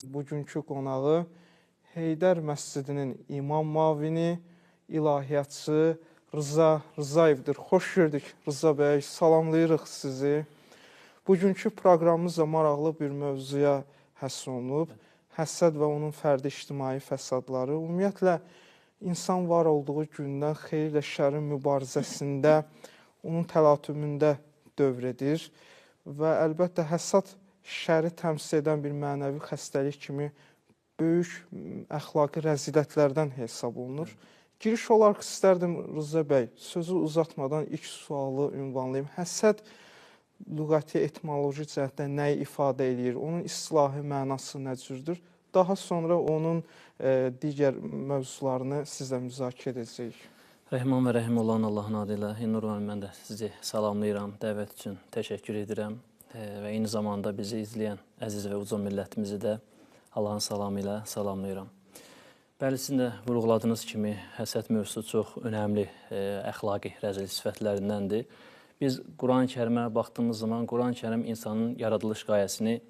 Bugünkü qonağı Heydər Məscidinin imam mavini, ilahiyyatçı Rıza Rızayevdir. Xoş gördük Rıza bəy, salamlayırıq sizi. Bugünkü proqramımız da maraqlı bir mövzuya həsr olunub. Həsəd və onun fərdi ictimai fəsadları. Ümumiyyətlə, insan var olduğu gündən xeyirlə şərin mübarizəsində, onun təlatümündə dövr edir. Və əlbəttə, həsad şəri təmsil edən bir mənəvi xəstəlik kimi böyük əxlaqi rəzilətlərdən hesab olunur. Giriş olaraq istərdim Rıza bəy, sözü uzatmadan ilk sualı ünvanlayım. Həsəd lüğəti, etimoloji cəhətdən nəyi ifadə edir? Onun istilahi mənası nə cürdür? Daha sonra onun digər mövzularını sizlə müzakirə edəcəyik. Rəhman və rəhim olan Allahın adı ilə Nur müəllim, mən də sizi salamlayıram, dəvət üçün təşəkkür edirəm və eyni zamanda bizi izləyən əziz və uzun millətimizi də Allahın salamı ilə salamlayıram. Bəli, sizin də vurğuladığınız kimi həsəd mövzusu çox önəmli əxlaqi rəzil sifətlərindəndir. Biz Quran-ı Kərimə baxdığımız zaman Quran-ı Kərim insanın yaradılış qayəsini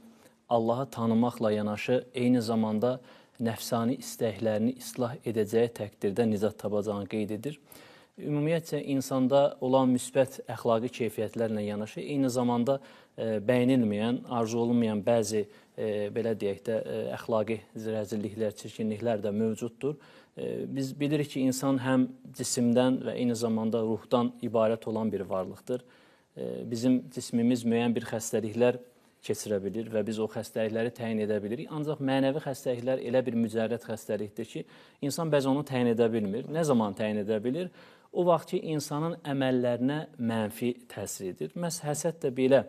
Allahı tanımaqla yanaşı eyni zamanda nəfsani istəklərini islah edəcəyi təqdirdə nicat tapacağını qeyd edir. Ümumiyyətcə, insanda olan müsbət əxlaqi keyfiyyətlərlə yanaşı, eyni zamanda bəyənilməyən, arzu olunmayan bəzi, belə deyək də, əxlaqi rəzilliklər, çirkinliklər də mövcuddur. Biz bilirik ki, insan həm cisimdən və eyni zamanda ruhdan ibarət olan bir varlıqdır. Bizim cismimiz müəyyən bir xəstəliklər keçirə bilir və biz o xəstəlikləri təyin edə bilirik. Ancaq mənəvi xəstəliklər elə bir mücərrəd xəstəlikdir ki, insan bəzən onu təyin edə bilmir. Nə zaman təyin edə bilir? O vaxt ki, insanın əməllərinə mənfi təsir edir. Məhz həsəd də belə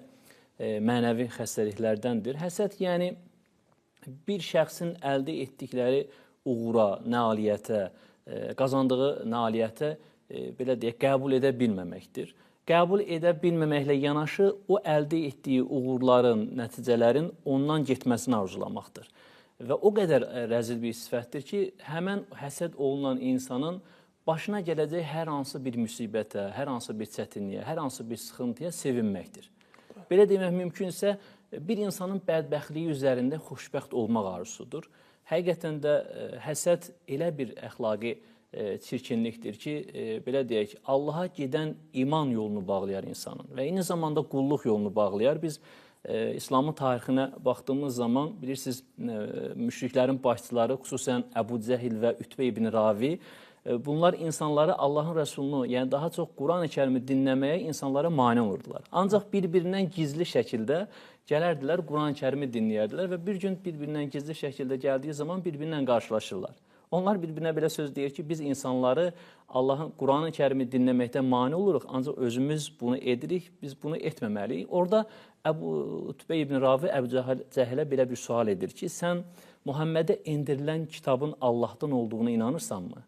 mənəvi xəstəliklərdəndir. Həsəd, yəni bir şəxsin əldə etdikləri uğura, nailiyyətə, qazandığı nailiyyətə, belə deyək, qəbul edə bilməməkdir. Qəbul edə bilməməklə yanaşı, o əldə etdiyi uğurların, nəticələrin ondan getməsini arzulamaqdır. Və o qədər rəzil bir sifətdir ki, həmən həsəd olunan insanın başına gələcək hər hansı bir müsibətə, hər hansı bir çətinliyə, hər hansı bir sıxıntıya sevinməkdir. Belə demək mümkünsə, bir insanın bədbəxtliyi üzərində xoşbəxt olmaq arzusudur. Həqiqətən də həsəd elə bir əxlaqi çirkinlikdir ki, belə deyək, Allaha gedən iman yolunu bağlayar insanın və eyni zamanda qulluq yolunu bağlayar. Biz İslamın tarixinə baxdığımız zaman, bilirsiniz, müşriklərin başçıları, xüsusən Əbu Cəhil və Ütbə ibn Ravi, bunlar insanları Allahın Rəsulunu, yəni daha çox Quran-ı Kərimi dinləməyə insanlara mane olurdular. Ancaq bir-birindən gizli şəkildə gələrdilər, Quran-ı Kərimi dinləyərdilər və bir gün bir-birindən gizli şəkildə gəldiyi zaman bir-birindən qarşılaşırlar. Onlar bir-birinə belə söz deyir ki, biz insanları Allahın Quran-ı Kərimi dinləməkdən mane oluruq, ancaq özümüz bunu edirik, biz bunu etməməliyik. Orada Ütbə ibn Ravi Əbu Cəhilə belə bir sual edir ki, sən Muhammədə endirilən kitabın Allahdan olduğuna inanırsanmı?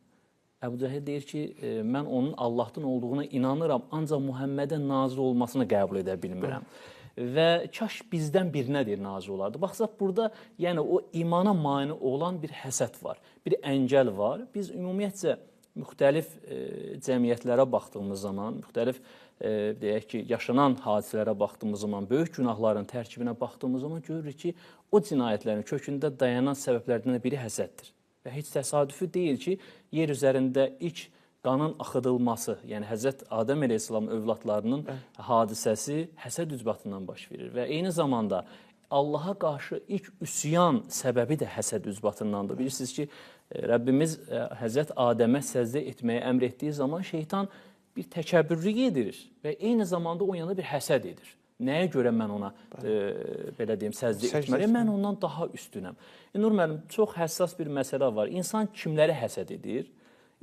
Əbu Cəhil deyir ki, mən onun Allahdan olduğuna inanıram, ancaq Muhammədə nazil olmasını qəbul edə bilmirəm. Və kaş bizdən birinə deyir nazil olardı. Baxsaq, burada yəni o imana mane olan bir həsəd var, bir əngəl var. Biz ümumiyyətcə müxtəlif cəmiyyətlərə baxdığımız zaman, müxtəlif deyək ki, yaşanan hadisələrə baxdığımız zaman, böyük günahların tərkibinə baxdığımız zaman görürük ki, o cinayətlərin kökündə dayanan səbəblərdən biri həsəddir. Və heç təsadüfi deyil ki, yer üzərində ilk qanın axıdılması, yəni Həzrət Adəm əleyhissalamın övladlarının hadisəsi həsəd ucbatından baş verir. Və eyni zamanda Allaha qarşı ilk üsyan səbəbi də həsəd ucbatındandır. Bilirsiniz ki, Rəbbimiz Həzrət Adəmə səzdə etməyə əmr etdiyi zaman şeytan bir təkəbbürlük edir və eyni zamanda o yana bir həsəd edir. Nəyə görə mən ona, belə deyim, səzdə etməliyəm? Mən ondan daha üstünəm. Nur müəllim, çox həssas bir məsələ var. İnsan kimləri həsəd edir?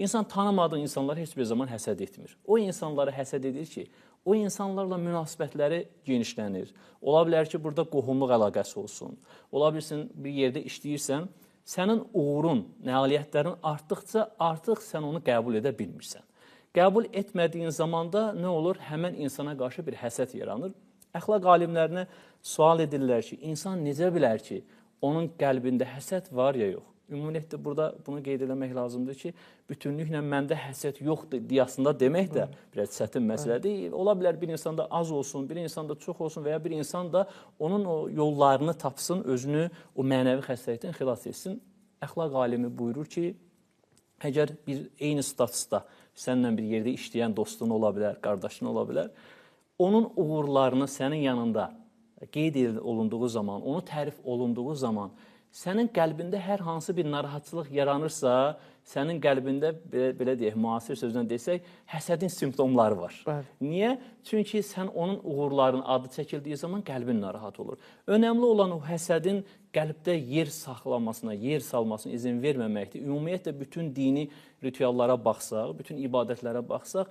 İnsan tanımadığı insanları heç bir zaman həsəd etmir. O insanları həsəd edir ki, o insanlarla münasibətləri genişlənir. Ola bilər ki, burada qohumluq əlaqəsi olsun. Ola bilsin, bir yerdə işləyirsən, sənin uğurun, nailiyyətlərin artdıqca artıq sən onu qəbul edə bilmirsən. Qəbul etmədiyin zamanda nə olur? Həmən insana qarşı bir həsəd yaranır. Əxlaq alimlərinə sual edirlər ki, insan necə bilər ki, onun qəlbində həsəd var ya yox? Ümumiyyətlə burada bunu qeyd eləmək lazımdır ki, bütünlüklə məndə həsəd yoxdur deyasında demək də biraz çətin məsələdir. Ola bilər bir insanda az olsun, bir insanda çox olsun və ya bir insan da onun o yollarını tapsın, özünü o mənəvi xəstəlikdən xilas etsin. Əxlaq alimi buyurur ki, əgər bir eyni statusda səninlə bir yerdə işləyən dostun ola bilər, qardaşın ola bilər, onun uğurlarını sənin yanında qeyd olunduğu zaman, onu tərif olunduğu zaman, sənin qəlbində hər hansı bir narahatçılıq yaranırsa, sənin qəlbində, belə deyək, müasir sözlə desək, həsədin simptomları var. Bəli. Niyə? Çünki sən onun uğurlarının adı çəkildiyi zaman qəlbin narahat olur. Önəmli olan o həsədin qəlbdə yer saxlamasına, yer salmasına izin verməməkdir. Ümumiyyətlə, bütün dini ritüellara baxsaq, bütün ibadətlərə baxsaq,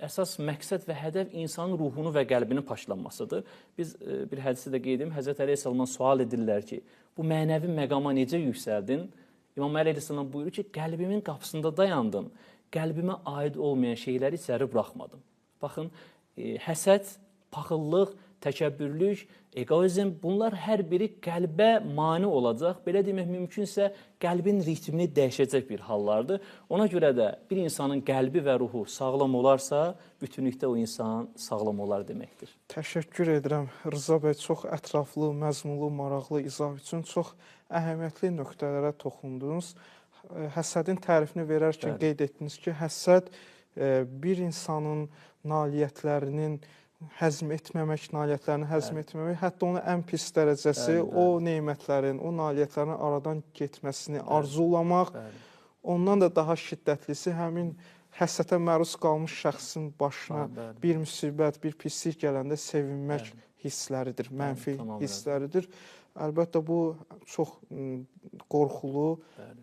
əsas məqsəd və hədəf insanın ruhunu və qəlbini paşlanmasıdır. Biz bir hədisi də qeyd edim, Həzrət Əleyhisselamdan sual edirlər ki, bu mənəvi məqama necə yüksəldin? İmam Əleyhisselam buyurur ki, qəlbimin qapısında dayandım, qəlbimə aid olmayan şeyləri içəri buraxmadım. Baxın, həsəd, paxıllıq, təkəbbürlük, egoizm, bunlar hər biri qəlbə mane olacaq. Belə demək mümkünsə, qəlbin ritmini dəyişəcək bir hallardır. Ona görə də bir insanın qəlbi və ruhu sağlam olarsa, bütünlükdə o insan sağlam olar deməkdir. Təşəkkür edirəm Rıza bəy, çox ətraflı, məzmunlu, maraqlı izah üçün çox əhəmiyyətli nöqtələrə toxundunuz. Həsədin tərifini verərkən qeyd etdiniz ki, həsəd bir insanın nailiyyətlərinin həzm etməmək, nailiyyətlərini həzm etməmək, hətta onun ən pis dərəcəsi o neymətlərin, o nailiyyətlərin aradan getməsini arzulamaq, ondan da daha şiddətlisi həmin həsətə məruz qalmış şəxsin başına bir müsibət, bir pislik gələndə sevinmək hissləridir, mənfi hissləridir. Əlbəttə, bu çox qorxulu,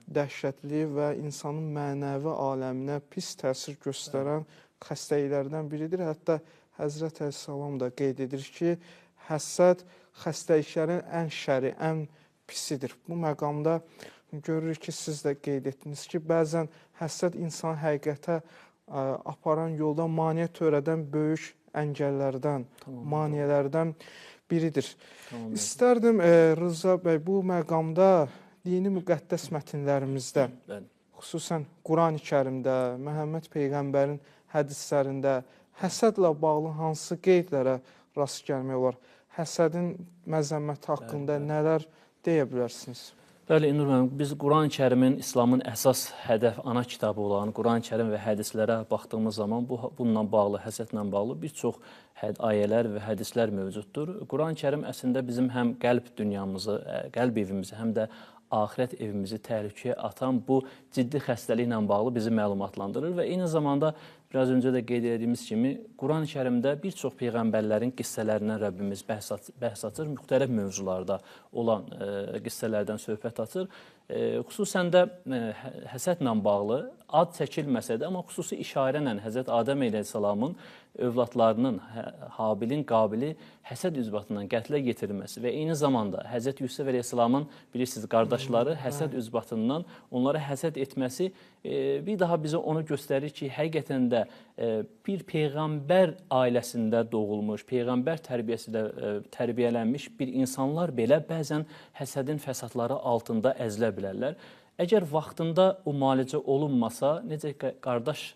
dəhşətli və insanın mənəvi aləminə pis təsir göstərən xəstəliklərdən biridir. Hətta Həzrət Əleyhisselam da qeyd edir ki, həsəd xəstəliklərin ən şəri, ən pisidir. Bu məqamda görürük ki, siz də qeyd etdiniz ki, bəzən həsəd insan həqiqətə aparan yolda maneə törədən böyük əngəllərdən, maneələrdən biridir. İstərdim Rıza bəy, bu məqamda dini müqəddəs mətnlərimizdə, xüsusən Qurani-Kərimdə, Məhəmməd Peyğəmbərin hədislərində həsədlə bağlı hansı qeydlərə rast gəlmək olar? Həsədin məzəmməti haqqında nələr deyə bilərsiniz? Bəli, İnur müəllim, biz Quran-Kərimin İslamın əsas hədəf, ana kitabı olan Quran-Kərim və hədislərə baxdığımız zaman bununla bağlı, həsədlə bağlı bir çox ayələr və hədislər mövcuddur. Quran-Kərim əslində bizim həm qəlb dünyamızı, qəlb evimizi, həm də axirət evimizi təhlükəyə atan bu ciddi xəstəliklə bağlı bizi məlumatlandırır və eyni zamanda biraz öncə də qeyd etdiyimiz kimi Quran-Kərimdə bir çox peyğəmbərlərin qissələrindən Rəbbimiz bəhs açır, müxtəlif mövzularda olan qissələrdən söhbət açır. Xüsusən də həsədlə bağlı ad çəkilməsə də, amma xüsusi işarə ilə Həzrət Adəm əleyhissalamın övladlarının, Habilin, Qabili həsəd üzbatından qətlə yetirilməsi və eyni zamanda Həzrət Yusuf əleyhissalamın, bilirsiniz, qardaşları həsəd üzbatından onlara həsəd etməsi bir daha bizə onu göstərir ki, həqiqətən də bir peyğəmbər ailəsində doğulmuş, peyğəmbər tərbiyəsində tərbiyələnmiş bir insanlar belə bəzən həsədin fəsadları altında əzilə bilərlər. Əgər vaxtında o müalicə olunmasa, necə qardaş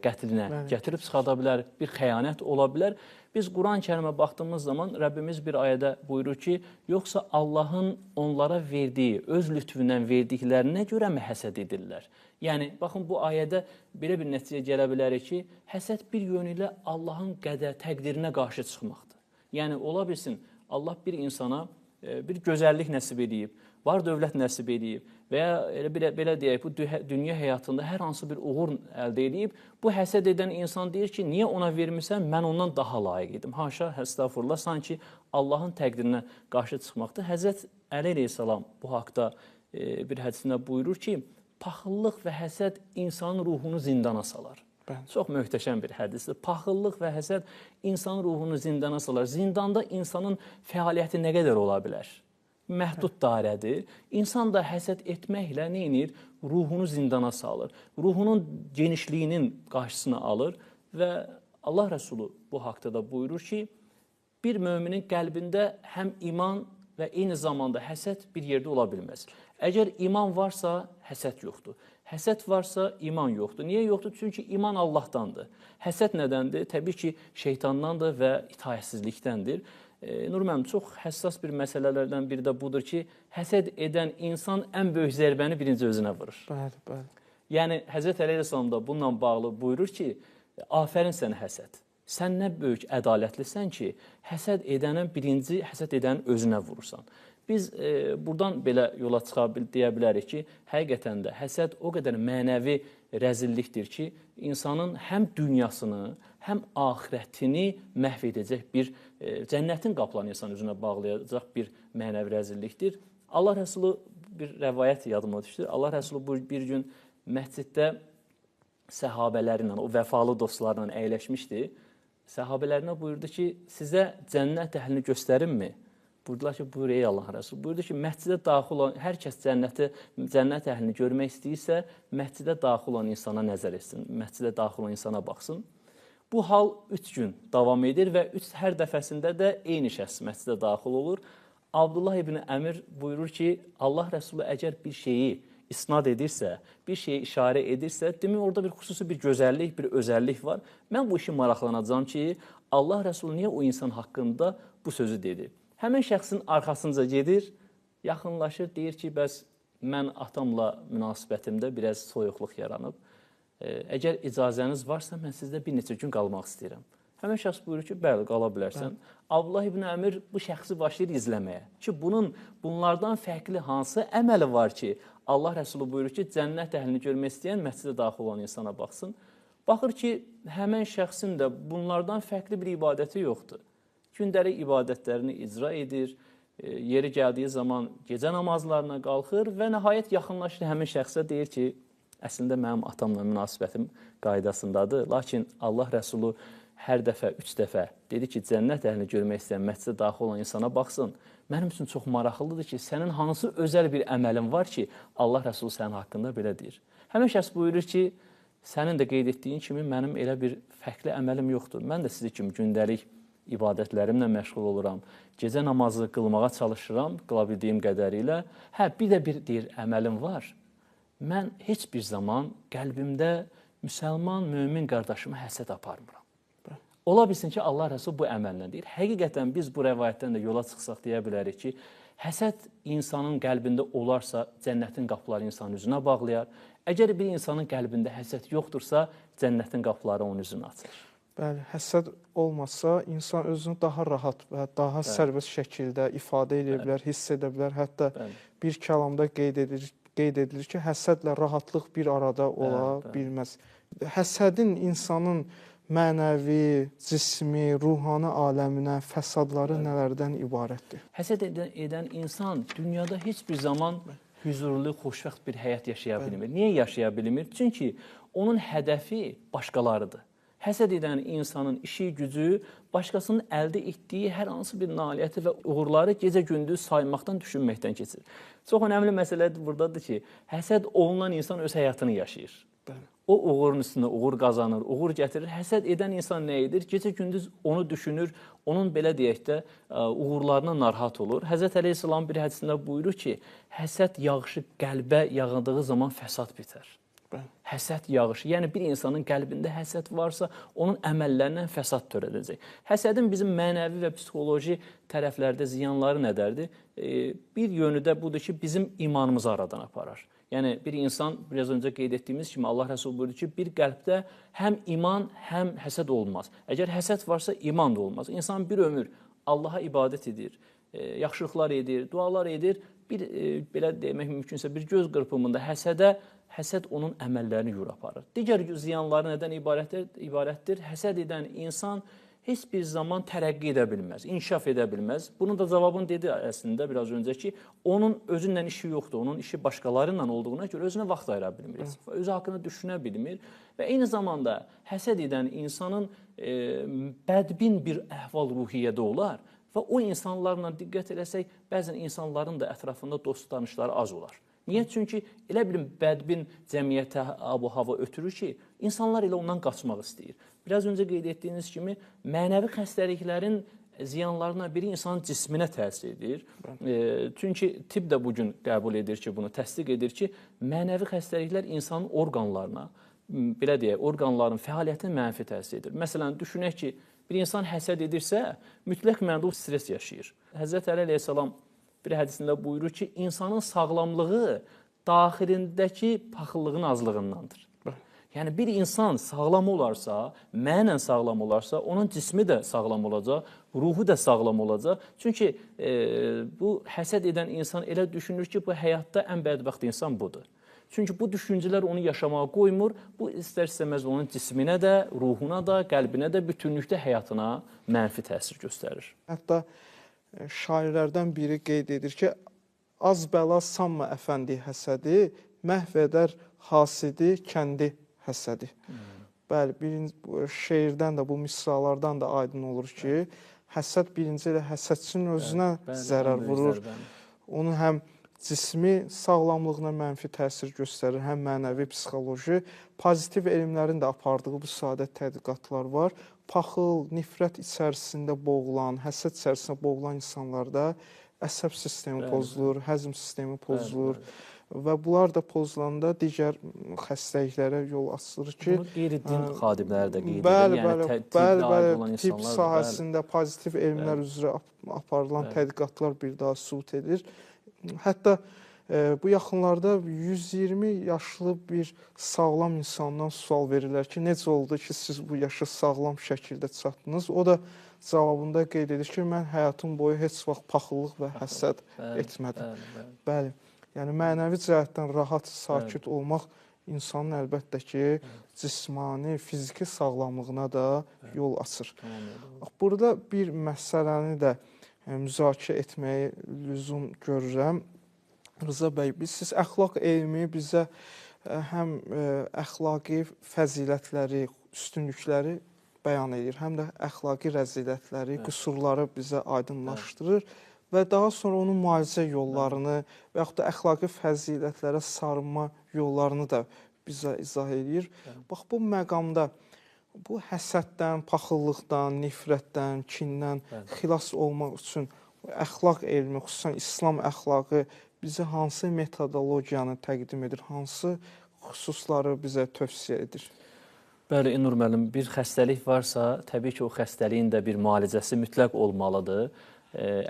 qətlinə gətirib çıxada bilər, bir xəyanət ola bilər. Biz Quran-Kərimə baxdığımız zaman Rəbbimiz bir ayədə buyurur ki, yoxsa Allahın onlara verdiyi, öz lütfündən verdiklərinə görə mi həsəd edirlər? Yəni, baxın, bu ayədə belə bir nəticə gələ bilərik ki, həsəd bir yönüyle Allahın təqdirinə qarşı çıxmaqdır. Yəni, ola bilsin, Allah bir insana bir gözəllik nəsib edib, var dövlət nəsib edib və ya belə deyək, bu dünya həyatında hər hansı bir uğur əldə edib, bu həsəd edən insan deyir ki, niyə ona vermirsən, mən ondan daha layiq idim. Haşa, əstəğfurullah, sanki Allahın təqdirinə qarşı çıxmaqdır. Həzrət Əli əleyhissalam bu haqda bir hədisində buyurur ki, paxıllıq və həsəd insanın ruhunu zindana salar. Çox möhtəşəm bir hədisdir. Paxıllıq və həsəd insanın ruhunu zindana salar. Zindanda insanın fəaliyyəti nə qədər ola bilər? Məhdud dairədir. İnsan da həsəd etməklə nə edir? Ruhunu zindana salır. Ruhunun genişliyinin qarşısını alır və Allah Rəsulu bu haqda da buyurur ki, bir möminin qəlbində həm iman və eyni zamanda həsəd bir yerdə ola bilməz. Əgər iman varsa, həsəd yoxdur. Həsəd varsa, iman yoxdur. Niyə yoxdur? Çünki iman Allahdandır. Həsəd nədəndir? Təbii ki, şeytandandır və itayətsizlikdəndir. Nur müəllim, çox həssas bir məsələlərdən biri də budur ki, həsəd edən insan ən böyük zərbəni birinci özünə vurur. Bəli, bəli. Yəni, Həzrət Əleyhisselam da bununla bağlı buyurur ki, afərin sənə həsəd. Sən nə böyük ədalətlisən ki, həsəd edənən birinci həsəd edənin özünə vurursan. Biz buradan belə yola deyə bilərik ki, həqiqətən də həsəd o qədər mənəvi rəzillikdir ki, insanın həm dünyasını, həm axirətini məhv edəcək bir, cənnətin qapılarını insan üzünə bağlayacaq bir mənəvi rəzillikdir. Allah Rəsulu bir rəvayət yadıma düşdü. Allah Rəsulu bir gün məsciddə səhabələrlə, o vəfalı dostlarla əyləşmişdi. Səhabələrinə buyurdu ki, sizə cənnət əhlini göstərimmi? Buyurdular ki, buyur ey Allah Rəsulü. Buyurdu ki, məscidə daxil olan, hər kəs cənnət əhlini görmək istəyirsə, məscidə daxil olan insana nəzər etsin, məscidə daxil olan insana baxsın. Bu hal 3 gün davam edir və hər dəfəsində də eyni şəxs məscidə daxil olur. Abdullah ibn Əmir buyurur ki, Allah Rəsulü əgər bir şeyi isnad edirsə, bir şeyi işarə edirsə, demək orada bir xüsusi bir gözəllik, bir özəllik var. Mən bu işi maraqlanacağam ki, Allah Rəsulü niyə o insan haqqında bu sözü dedi? Həmin şəxsin arxasınca gedir, yaxınlaşır, deyir ki, bəs mən atamla münasibətimdə biraz soyuqluq yaranıb. Əgər icazəniz varsa, mən sizdə bir neçə gün qalmaq istəyirəm. Həmin şəxs buyurur ki, bəli, qala bilərsən. Abdullah ibn Əmir bu şəxsi başlayır izləməyə ki, bunlardan fərqli hansı əməli var ki, Allah Rəsulü buyurur ki, cənnət əhlini görmək istəyən məscidə daxil olan insana baxsın. Baxır ki, həmən şəxsin də bunlardan fərqli bir ibadəti yoxdur. Gündəlik ibadətlərini icra edir, yeri gəldiyi zaman gecə namazlarına qalxır və nəhayət yaxınlaşır həmin şəxsə deyir ki, əslində mənim atamla münasibətim qaydasındadır. Lakin Allah Rəsulü hər dəfə, 3 dəfə dedi ki, cənnət əhlini görmək istəyən məscidə daxil olan insana baxsın. Mənim üçün çox maraqlıdır ki, sənin hansı özəl bir əməlin var ki, Allah Rəsulü sənin haqqında belə deyir. Həmin şəxs buyurur ki, sənin də qeyd etdiyin kimi mənim elə bir fərqli əməlim yoxdur. Mən də sizi kimi gündəlik ibadətlərimlə məşğul oluram. Gecə namazı qılmağa çalışıram, qıla bildiyim qədərilə. Bir də bir deyir, əməlim var. Mən heç bir zaman qəlbimdə müsəlman, mömin qardaşıma həsəd aparmıram. Ola bilsin ki, Allah Rəsul bu əməllə deyir. Həqiqətən biz bu rəvayətdən də yola çıxsaq deyə bilərik ki, həsəd insanın qəlbində olarsa, cənnətin qapıları insanın üzünə bağlayar. Əgər bir insanın qəlbində həsəd yoxdursa, cənnətin qapıları onun üzünə açılır. Bəli, həsəd olmasa, insan özünü daha rahat və daha sərbəst şəkildə ifadə edə bilər, hiss edə bilər. Hətta bir kəlamda qeyd edilir ki, həsədlə rahatlıq bir arada ola bilməz. Həsədin insanın mənəvi, cismi, ruhani aləminə, fəsadları nələrdən ibarətdir? Həsəd edən insan dünyada heç bir zaman hüzurlu, xoşbəxt bir həyat yaşaya bilmir. Niyə yaşaya bilmir? Çünki onun hədəfi başqalarıdır. Həsəd edən insanın işi, gücü, başqasının əldə etdiyi hər hansı bir nailiyyəti və uğurları gecə-gündüz saymaqdan, düşünməkdən keçir. Çox önəmli məsələ buradadır ki, həsəd olunan insan öz həyatını yaşayır. O uğurun üstünə uğur qazanır, uğur gətirir. Həsəd edən insan nə edir? Gecə-gündüz onu düşünür, onun belə deyək də uğurlarına narahat olur. Həzrət Əleyhisselam bir hədisində buyurur ki, həsəd yağışı qəlbə yağındığı zaman fəsad bitər. Həsəd yağışı, yəni bir insanın qəlbində həsəd varsa, onun əməllərindən fəsad törədəcək. Həsədin bizim mənəvi və psixoloji tərəflərdə ziyanları nədərdir? Bir yönü də budur ki, bizim imanımızı aradan aparar. Yəni, bir insan, biraz öncə qeyd etdiyimiz kimi, Allah Rəsulü buyurdu ki, bir qəlbdə həm iman, həm həsəd olmaz. Əgər həsəd varsa, iman da olmaz. İnsan bir ömür Allaha ibadət edir, yaxşılıqlar edir, dualar edir. Belə demək mümkünsə, bir göz qırpımında həsəd onun əməllərini yur aparır. Digər ziyanları nədən ibarətdir? Həsəd edən insan heç bir zaman tərəqqi edə bilməz, inkişaf edə bilməz. Bunun da cavabını dedi əslində biraz öncə ki, onun özünlə işi yoxdur, onun işi başqaları ilə olduğuna görə özünə vaxt ayıra bilmir, özü haqqında düşünə bilmir və eyni zamanda həsəd edən insanın bədbin bir əhval-ruhiyyədə olar və o insanlarla diqqət eləsək, bəzən insanların da ətrafında dost tanışları az olar. Niyə? Çünki elə bilim bədbin cəmiyyətə abu-hava ötürür ki, insanlar elə ondan qaçmaq istəyir. Biraz öncə qeyd etdiyiniz kimi, mənəvi xəstəliklərin ziyanlarından biri insanın cisminə təsir edir. Çünki tibb də bugün qəbul edir ki, bunu təsdiq edir ki, mənəvi xəstəliklər insanın orqanlarına, belə deyək, orqanların fəaliyyətinə mənfi təsir edir. Məsələn, düşünək ki, bir insan həsəd edirsə, mütləq mənada o stres yaşayır. Həzrət Əli əleyhissalam bir hədisində buyurur ki, insanın sağlamlığı daxilindəki paxıllığın azlığındandır. Yəni, bir insan sağlam olarsa, mənən sağlam olarsa, onun cismi də sağlam olacaq, ruhu da sağlam olacaq. Çünki bu həsəd edən insan elə düşünür ki, bu həyatda ən bədbəxt insan budur. Çünki bu düşüncələr onu yaşamağa qoymur, bu istər-istəməz onun cisminə də, ruhuna da, qəlbinə də, bütünlükdə həyatına mənfi təsir göstərir. Hətta şairlərdən biri qeyd edir ki, az bəla sanma əfəndi həsədi, məhv edər hasidi kəndi həsədi. Bəli, şeirdən də, bu misralardan da aydın olur ki, həsəd birinci elə həsədçinin özünə zərər vurur. Onun həm cismi sağlamlığına mənfi təsir göstərir, həm mənəvi, psixoloji. Pozitiv elmlərin də apardığı bu sadə tədqiqatlar var. Paxıl, nifrət içərisində boğulan, həsəd içərisində boğulan insanlarda əsəb sistemi pozulur, həzm sistemi pozulur. Və bunlar da pozulanda digər xəstəliklərə yol açılır ki... Bunu qeyri-din xadimləri də qeyd edir. Bəli, tibb sahəsində pozitiv elmlər üzrə aparılan tədqiqatlar bir daha sübut edir. Hətta bu yaxınlarda 120 yaşlı bir sağlam insandan sual verirlər ki, necə oldu ki, siz bu yaşa sağlam şəkildə çatdınız? O da cavabında qeyd edir ki, mən həyatım boyu heç vaxt paxıllıq və həsəd etmədim. Bəli. Yəni, mənəvi cəhətdən rahat, sakit olmaq insanın əlbəttə ki, cismani, fiziki sağlamlığına da yol açır. Burada bir məsələni də müzakirə etməyi lüzum görürəm. Rıza bəy, siz əxlaq elmi bizə həm əxlaqi fəzilətləri, üstünlükləri bəyan edir, həm də əxlaqi rəzilətləri, qüsurları bizə aydınlaşdırır. Və daha sonra onun müalicə yollarını və yaxud da əxlaqi fəzilətlərə sarınma yollarını da bizə izah edir. Bax, bu məqamda bu həsəddən, paxıllıqdan, nifrətdən, kindən xilas olmaq üçün əxlaq elmi, xüsusən İslam əxlaqı bizə hansı metodologiyanı təqdim edir, hansı xüsusları bizə tövsiyə edir? Bəli, İnur müəllim, bir xəstəlik varsa, təbii ki, o xəstəliyin də bir müalicəsi mütləq olmalıdır.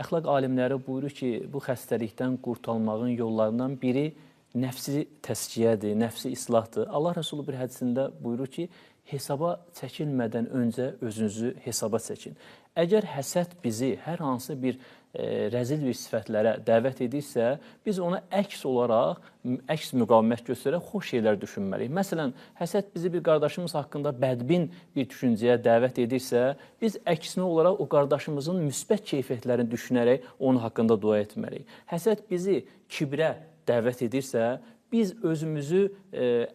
Əxlaq alimləri buyurur ki, bu xəstəlikdən qurtulmağın yollarından biri nəfsi təskiyədir, nəfsi islahdır. Allah Rəsulü bir hədisində buyurur ki, hesaba çəkilmədən öncə özünüzü hesaba çəkin. Əgər həsəd bizi hər hansı bir rəzil bir sifətlərə dəvət edirsə, biz ona əks olaraq, əks müqavimət göstərərək xoş şeylər düşünməliyik. Məsələn, həsəd bizi bir qardaşımız haqqında bədbin bir düşüncəyə dəvət edirsə, biz əksinə olaraq o qardaşımızın müsbət keyfiyyətlərini düşünərək onun haqqında dua etməliyik. Həsəd bizi kibrə dəvət edirsə, biz özümüzü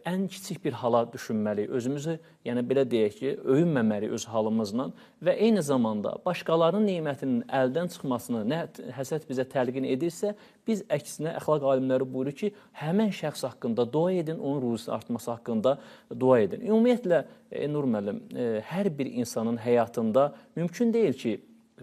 ən kiçik bir hala düşünməliyik, özümüzü, yəni belə deyək ki, öyünməməliyik öz halımızla və eyni zamanda başqalarının nemətinin əldən çıxmasını nə həsəd bizə təlqin edirsə, biz əksinə əxlaq alimləri buyurur ki, həmən şəxs haqqında dua edin, onun ruzusu artması haqqında dua edin. Ümumiyyətlə, Nur müəllim, hər bir insanın həyatında mümkün deyil ki,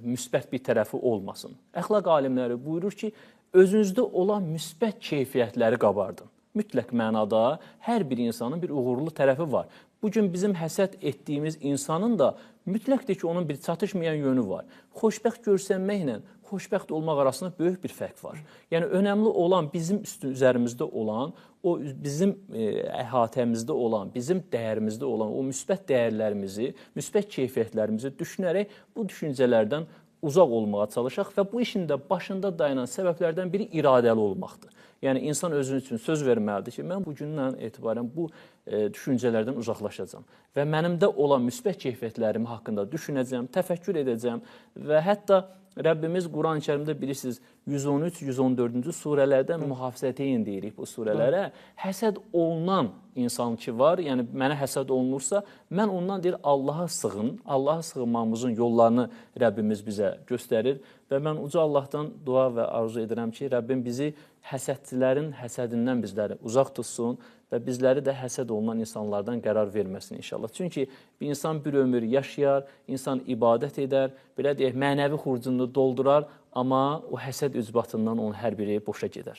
müsbət bir tərəfi olmasın. Əxlaq alimləri buyurur ki, özünüzdə olan müsbət keyfiyyətləri qabardın. Mütləq mənada hər bir insanın bir uğurlu tərəfi var. Bugün bizim həsəd etdiyimiz insanın da mütləqdir ki, onun bir çatışmayan yönü var. Xoşbəxt görsənməklə xoşbəxt olmaq arasında böyük bir fərq var. Yəni, önəmli olan bizim üzərimizdə olan, o bizim əhatəmizdə olan, bizim dəyərimizdə olan o müsbət dəyərlərimizi, müsbət keyfiyyətlərimizi düşünərək bu düşüncələrdən uzaq olmağa çalışaq və bu işin də başında dayanan səbəblərdən biri iradəli olmaqdır. Yəni, insan özü üçün söz verməlidir ki, mən bugündən etibarən bu düşüncələrdən uzaqlaşacağam və mənimdə olan müsbət keyfiyyətlərim haqqında düşünəcəm, təfəkkür edəcəm və hətta Rəbbimiz Quran-ı-Kərimdə bilirsiniz, 113-114-cü surələrdən mühafizəteyn deyirik bu surələrə. Həsəd olunan insan ki var, yəni mənə həsəd olunursa, mən ondan deyir, Allaha sığın, Allaha sığınmamızın yollarını Rəbbimiz bizə göstərir və mən uca Allahdan dua və arzu edirəm ki, Rəbbim bizi həsədçilərin həsədindən bizləri uzaq tutsun və bizləri də həsəd olunan insanlardan qərar verməsin inşallah. Çünki bir insan bir ömür yaşayar, insan ibadət edər, belə deyək, mənəvi xurcunu doldurar, amma o həsəd ücbatından onun hər biri boşa gedər.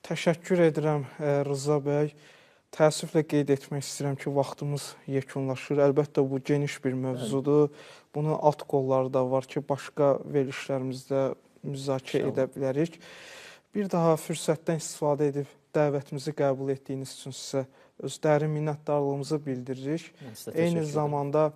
Təşəkkür edirəm Rıza bəy. Təəssüflə qeyd etmək istəyirəm ki, vaxtımız yekunlaşır. Əlbəttə bu geniş bir mövzudur. Bunun alt qolları da var ki, başqa verilişlərimizdə müzakirə edə bilərik. Bir daha fürsətdən istifadə edib dəvətimizi qəbul etdiyiniz üçün sizə öz dərin minnətdarlığımızı bildiririk. Eyni zamanda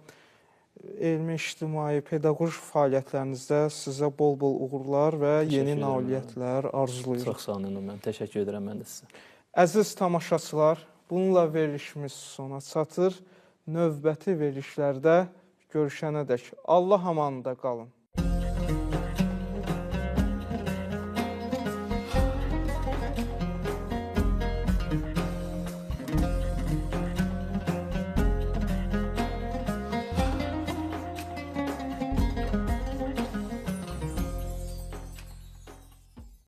elmi, ictimai, pedaqoji fəaliyyətlərinizdə sizə bol-bol uğurlar və yeni nailiyyətlər arzulayırıq. Çox sağ olun, mən təşəkkür edirəm mən də sizə. Əziz tamaşaçılar, bununla verilişimiz sona çatır. Növbəti verilişlərdə görüşənədək Allah amanında qalın.